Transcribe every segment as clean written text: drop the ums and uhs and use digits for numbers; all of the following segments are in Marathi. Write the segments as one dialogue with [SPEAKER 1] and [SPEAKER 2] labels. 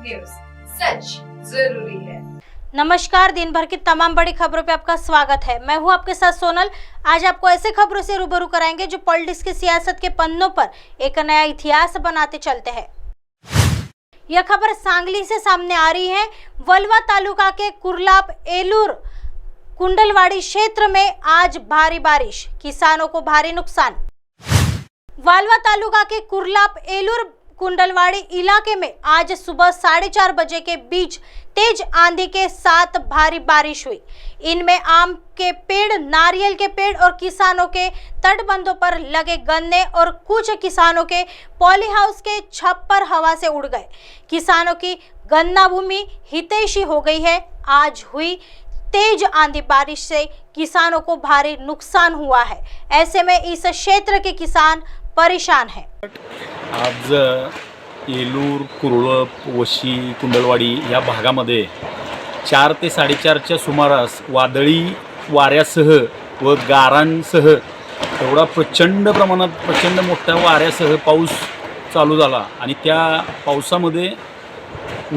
[SPEAKER 1] न्यूज, सच जरूरी है।
[SPEAKER 2] नमस्कार, दिन भर की तमाम बड़ी खबरों पे आपका स्वागत है। मैं हूं आपके साथ सोनल। आज आपको ऐसे खबरों से रूबरू कराएंगे जो पॉलिटिक्स की सियासत के पन्नों पर एक नया इतिहास बनाते चलते हैं। यह खबर सांगली से सामने आ रही है। वलवा तालुका के कुरलाप एलूर कुंडलवाड़ी क्षेत्र में आज भारी बारिश, किसानों को भारी नुकसान। वालवा तालुका के कुरलाप एलूर कुंडलवाड़ी इलाके में आज सुबह 4:30 बजे के बीच तेज आंधी के साथ भारी बारिश हुई। इनमें आम के पेड़, नारियल के पेड़ और किसानों के तटबंधों पर लगे गन्ने और कुछ किसानों के पॉली हाउस के छप्पर हवा से उड़ गए। किसानों की गन्ना भूमि हितैषी हो गई है। आज हुई तेज आंधी बारिश से किसानों को भारी नुकसान हुआ है। ऐसे में इस क्षेत्र के किसान परेशान हैं।
[SPEAKER 3] आज येलूर, कुरळप, वशी, कुंडलवाडी या भागामध्ये 4 ते 4:30च्या सुमारास वादळी वाऱ्यासह व गारांसह एवढा प्रचंड प्रमाणात प्रचंड मोठ्या वाऱ्यासह पाऊस चालू झाला आणि त्या पावसामध्ये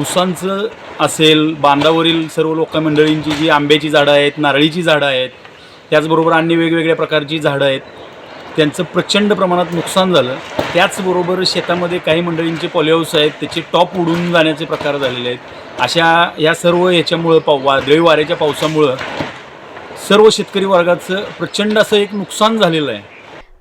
[SPEAKER 3] ऊसांचं असेल, बांधावरील सर्व लोकमंडळींची जी आंब्याची झाडं आहेत, नारळीची झाडं आहेत, त्याचबरोबर अन्य वेगवेगळ्या प्रकारची झाडं आहेत, त्यांचं प्रचंड प्रमाणात नुकसान झालं। त्याचबरोबर शेतामध्ये काही मंडळींचे पॉलीहाऊस आहेत, त्याचे टॉप उडून जाण्याचे प्रकार झालेले आहेत। अशा या सर्व याच्यामुळं वादळी वाऱ्याच्या पावसामुळं सर्व शेतकरी वर्गाचं प्रचंड असं एक नुकसान झालेलं आहे।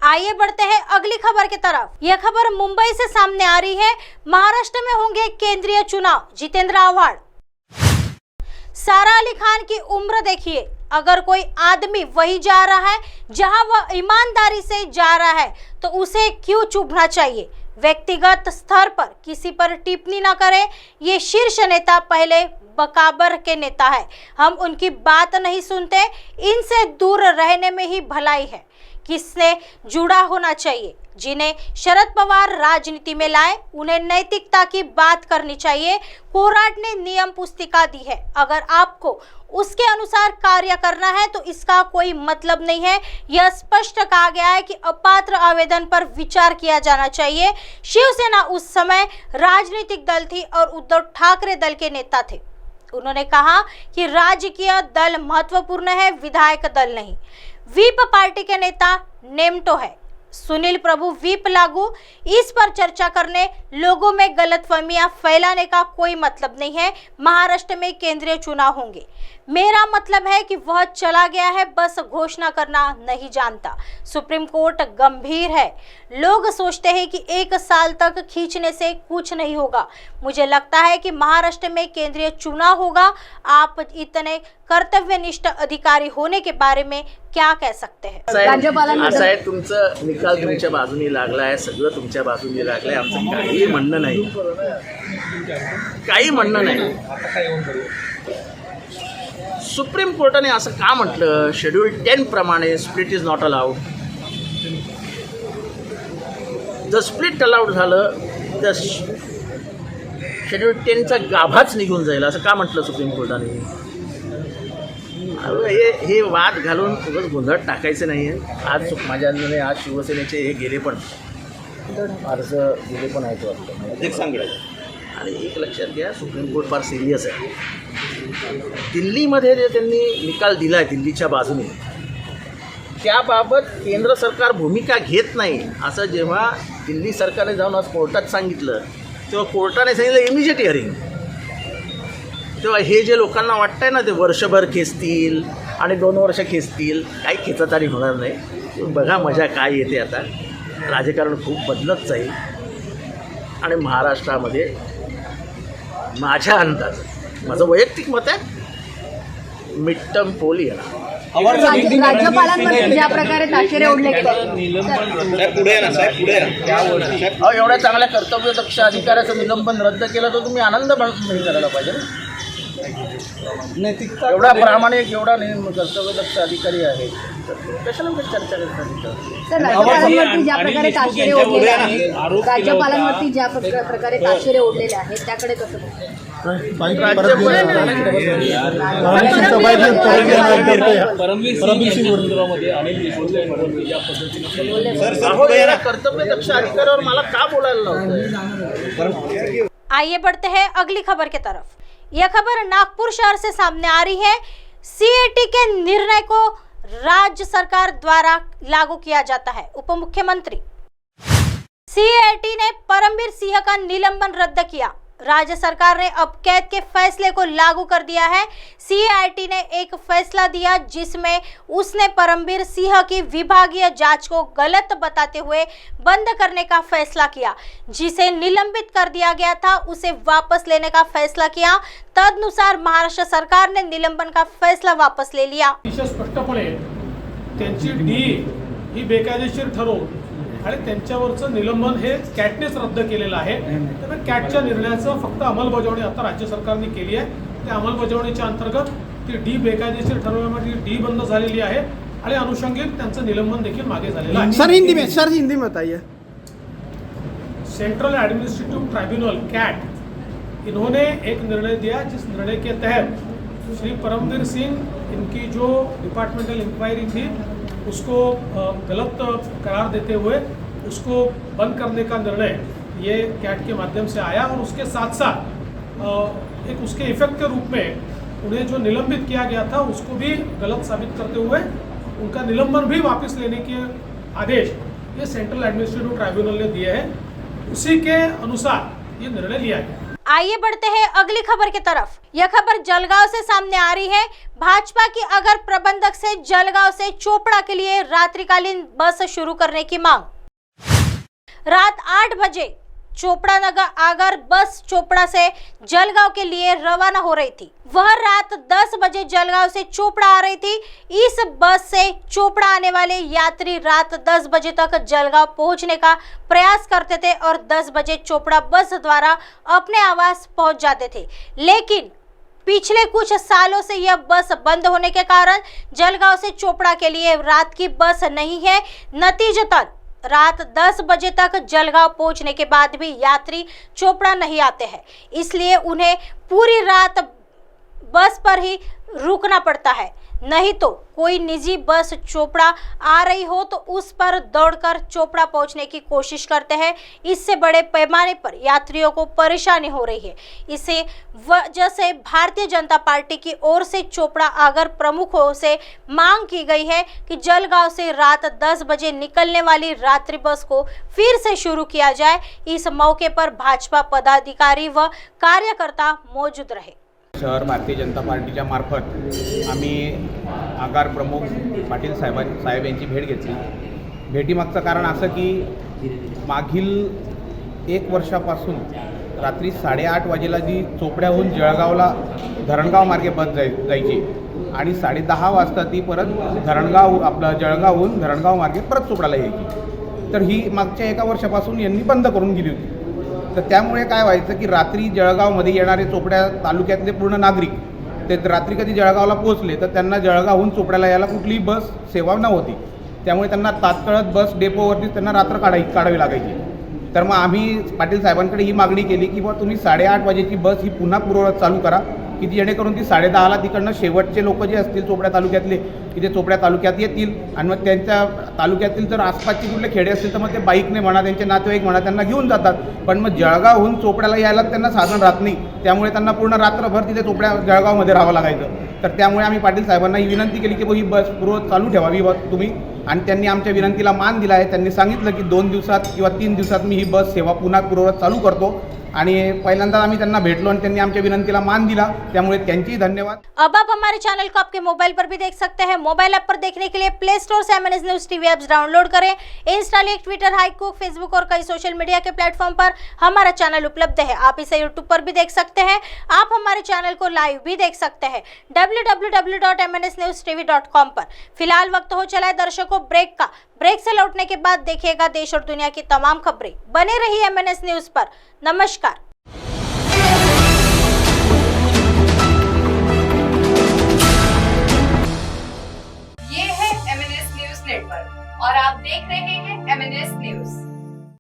[SPEAKER 2] आइए बढ़ते हैं अगली खबर की तरफ। यह खबर मुंबई से सामने आ रही है। महाराष्ट्र में होंगे केंद्रीय चुनाव, जितेंद्र आव्हाड। सारा अली खान की उम्र देखिए, अगर कोई आदमी वही जा रहा है जहां वह ईमानदारी से जा रहा है तो उसे क्यों चुभना चाहिए। व्यक्तिगत स्तर पर किसी पर टिप्पणी न करें। ये शीर्ष नेता पहले बकाबर के नेता है, हम उनकी बात नहीं सुनते। इनसे दूर रहने में ही भलाई है। किससे जुड़ा होना चाहिए। जिन्हें शरद पवार राजनीति में लाए उन्हें नैतिकता की बात करनी चाहिए। कोर्ट ने नियम पुस्तिका दी है, अगर आपको उसके अनुसार कार्य करना है तो इसका कोई मतलब नहीं है। यह स्पष्ट कहा गया है कि अपात्र आवेदन पर विचार किया जाना चाहिए। शिवसेना उस समय राजनीतिक दल थी और उद्धव ठाकरे दल के नेता थे। उन्होंने कहा कि राजकीय दल महत्वपूर्ण है, विधायक दल नहीं। व्हीप पार्टी के नेता नेमटो है, सुनील प्रभु व्हीप लागू। इस पर चर्चा करने, लोगों में गलतफहमियां फैलाने का कोई मतलब नहीं है। महाराष्ट्र में केंद्रीय चुनाव होंगे, मेरा मतलब है कि वह चला गया है, बस घोषणा करना नहीं जानता। सुप्रीम कोर्ट गंभीर है। लोग सोचते हैं कि 1 साल तक खींचने से कुछ नहीं होगा। मुझे लगता है कि महाराष्ट्र में केंद्रीय चुनाव होगा। आप इतने कर्तव्यनिष्ठ अधिकारी होने के बारे में क्या कह सकते हैं।
[SPEAKER 4] असं आहे, तुमचं निकाल तुमच्या बाजूने लागला आहे, सगळं तुमच्या बाजूने लागलं आहे। आमचं काही म्हणणं नाही, काही म्हणणं नाही। सुप्रीम कोर्टाने असं का म्हटलं, शेड्यूल 10 प्रमाणे स्प्लिट इज नॉट अलाउड। जर स्प्लिट अलाउड झालं तर शेड्यूल 10चा गाभाच निघून जाईल, असं का म्हटलं सुप्रीम कोर्टाने। हे वाद घालून उगाच गोंधळ टाकायचं नाही आहे। आज माझ्या अंदाजाने आज शिवसेनेचे हे गेले पण अर्ज दिले पण आहेत वाटतं, एक सांगायचं। आणि एक लक्षात घ्या, सुप्रीम कोर्ट फार सिरियस आहे। दिल्लीमध्ये जे त्यांनी निकाल दिला आहे दिल्लीच्या बाजूने, त्याबाबत केंद्र सरकार भूमिका घेत नाही असं जेव्हा दिल्ली सरकारने जाऊन आज कोर्टात सांगितलं, तेव्हा कोर्टाने सांगितलं इमिजिएट हिअरिंग। तेव्हा हे जे लोकांना वाटतंय ना, ते वर्षभर खेचतील आणि 2 वर्ष खेचतील, काही खेचतारी होणार नाही। बघा मजा काय येते। आता राजकारण खूप बदलत जाईल आणि महाराष्ट्रामध्ये माझ्या अंदाज, माझं वैयक्तिक मत आहे, मिड टर्म पोल येणार।
[SPEAKER 5] राज्यपालांवरती ज्या प्रकारे ताशेरे ओढले गेले,
[SPEAKER 4] एवढ्या चांगल्या कर्तव्यदक्ष अधिकाऱ्याचं निलंबन रद्द केलं तर तुम्ही आनंद करायला पाहिजे ना। एवढा प्रामाणिक, एवढा कर्तव्यदक्ष अधिकारी आहे, कशाला चर्चा करतात।
[SPEAKER 5] राज्यपालांवरती ज्या प्रकारे ताशेरे ओढलेले आहेत, राज्यपालांवरती ज्या प्रकारे ताशेरे ओढलेले आहेत, त्याकडे कसं
[SPEAKER 4] कर्तव्यदक्ष अधिकाऱ्यावर मला का बोलायला लावतंय।
[SPEAKER 2] आइए बढ़ते हैं अगली खबर की तरफ। यह खबर नागपुर शहर से सामने आ रही है। सीएटी के निर्णय को राज्य सरकार द्वारा लागू किया जाता है। उप मुख्यमंत्री सीएटी ने परमवीर सिंह का निलंबन रद्द किया। राज्य सरकार ने अब कैद के फैसले को लागू कर दिया है। सीएटी ने एक फैसला दिया जिसमें उसने परमवीर सिंह की विभागीय जांच को गलत बताते हुए बंद करने का फैसला किया। जिसे निलंबित कर दिया गया था उसे वापस लेने का फैसला किया। तदनुसार महाराष्ट्र सरकार ने निलंबन का फैसला वापस ले लिया।
[SPEAKER 6] स्पष्टपणे त्यांची डी ही बेकायदेशीर ठरवून आणि त्यांच्यावरचं निलंबन हे कॅटनेच रद्द केलेलं आहे। त्यामुळे कॅटच्या निर्णयाचं फक्त अंमलबजावणी आता राज्य सरकारने केली आहे। त्या अंमलबजावणीच्या अंतर्गत ती डी बेकायदेशीर ठरवल्यामुळे डी बंद झालेली आहे आणि अनुषंगिक त्यांचं निलंबन देखील मागे झालेलं आहे।
[SPEAKER 7] सर हिंदी में बताइए।
[SPEAKER 6] सेंट्रल एडमिनिस्ट्रेटिव ट्राइब्यूनल कैट इन्होंने एक निर्णय दिया जिस निर्णय के तहत श्री परमवीर सिंह इनकी जो डिपार्टमेंटल इंक्वायरी थी उसको गलत करार देते हुए उसको बंद करने का निर्णय ये कैट के माध्यम से आया और उसके साथ साथ एक उसके इफेक्ट के रूप में उन्हें जो निलंबित किया गया था उसको भी गलत साबित करते हुए उनका निलंबन भी वापस लेने के आदेश ये सेंट्रल एडमिनिस्ट्रेटिव ट्राइब्यूनल ने दिए हैं। उसी के अनुसार ये निर्णय लिया गया।
[SPEAKER 2] आइए बढ़ते हैं अगली खबर की तरफ। यह खबर जलगांव से सामने आ रही है। भाजपा की अगर प्रबंधक से जलगांव से चोपड़ा के लिए रात्रिकालीन बस शुरू करने की मांग। रात 8 बजे चोपड़ा नगर आगर बस चोपड़ा से जलगांव के लिए रवाना हो रही थी। वह रात 10 बजे जलगांव से चोपड़ा आ रही थी। इस बस से चोपड़ा आने वाले यात्री रात 10 बजे तक जलगांव पहुंचने का प्रयास करते थे और 10 बजे चोपड़ा बस द्वारा अपने आवास पहुंच जाते थे। लेकिन पिछले कुछ सालों से यह बस बंद होने के कारण जलगांव से चोपड़ा के लिए रात की बस नहीं है। नतीजतन रात 10 बजे तक जलगांव पहुंचने के बाद भी यात्री चोपड़ा नहीं आते हैं। इसलिए उन्हें पूरी रात बस पर ही रुकना पड़ता है। नहीं तो कोई निजी बस चोपड़ा आ रही हो तो उस पर दौड़कर चोपड़ा पहुंचने की कोशिश करते हैं। इससे बड़े पैमाने पर यात्रियों को परेशानी हो रही है। इसे वजह से भारतीय जनता पार्टी की ओर से चोपड़ा आगर प्रमुखों से मांग की गई है कि जलगांव से रात 10 बजे निकलने वाली रात्रि बस को फिर से शुरू किया जाए। इस मौके पर भाजपा पदाधिकारी व कार्यकर्ता मौजूद रहे।
[SPEAKER 8] शहर भारतीय जनता पार्टीच्या मार्फत आम्ही आगार प्रमुख पाटील साहेब यांची भेट घेतली। भेटीमागचं कारण असं की मागील 1 वर्षापासून रात्री 8:30 वाजेला जी चोपड्याहून जळगावला धरणगाव मार्गे बस जायची आणि 10:30 वाजता ती परत जळगावहून धरणगाव मार्गे परत चोपड्याला यायची। तर ही मागच्या 1 वर्षापासून यांनी बंद करून गेली होती। तर त्यामुळे काय व्हायचं की रात्री जळगावमध्ये येणारे चोपड्या तालुक्यातले पूर्ण नागरिक ते रात्री कधी जळगावला पोहोचले तर त्यांना जळगावहून चोपड्याला यायला कुठलीही बस सेवा नव्हती। त्यामुळे त्यांना तात्काळ बस डेपोवरती त्यांना रात्र काढावी लागायची। तर मग आम्ही पाटील साहेबांकडे ही मागणी केली की बा तुम्ही 8:30 वाजेची बस ही पुन्हा पूर्ववत चालू करा की जेणेकरून ती 10:30ला तिकडनं शेवटचे लोक जे असतील चोपड्या तालुक्यातले की ते चोपड्या तालुक्यात येतील आणि मग त्यांच्या तालुक्यातील जर आसपासची कुठले खेडे असतील तर मग ते बाईकने म्हणा त्यांचे नातेवाईक म्हणा त्यांना घेऊन जातात। पण मग जळगावहून चोपड्याला यायला त्यांना साधन राहत नाही। त्यामुळे त्यांना पूर्ण रात्रभर तिथे जळगावमध्ये राहावं लागायचं। तर त्यामुळे आम्ही पाटील साहेबांना ही विनंती केली की ही बस पूर्ववत चालू ठेवावी तुम्ही आणि त्यांनी आमच्या विनंतीला मान दिला आहे। त्यांनी सांगितलं की 2 दिवसात किंवा 3 दिवसात मी ही बस सेवा पुन्हा पूर्ववत चालू करतो आणि पहिल्यांदा आम्ही त्यांना भेटलो आणि त्यांनी आमच्या विनंतीला मान दिला। त्यामुळे त्यांची धन्यवाद।
[SPEAKER 2] अब आप हमारे चैनल को आपके मोबाइल पर भी देख सकते हैं। मोबाइल ऐप पर देखने के लिए प्ले स्टोर से MNS news TV apps download करें। इंस्टा, ट्विटर, हाईकुक, फेसबुक और कई सोशल मीडिया के प्लेटफॉर्म पर हमारा चैनल उपलब्ध है। आप इसे यूट्यूब पर भी देख सकते हैं। आप हमारे चैनल को लाइव भी देख सकते हैं www.mnsnewstv.com पर। फिलहाल वक्त हो चला है दर्शकों ब्रेक का। ब्रेक से लौटने के बाद देखिएगा देश और दुनिया की तमाम खबरें। बने रहिए MNS न्यूज पर। नमस्कार।
[SPEAKER 1] ये है MNS न्यूज नेटवर्क और आप देख रहे हैं MNS न्यूज।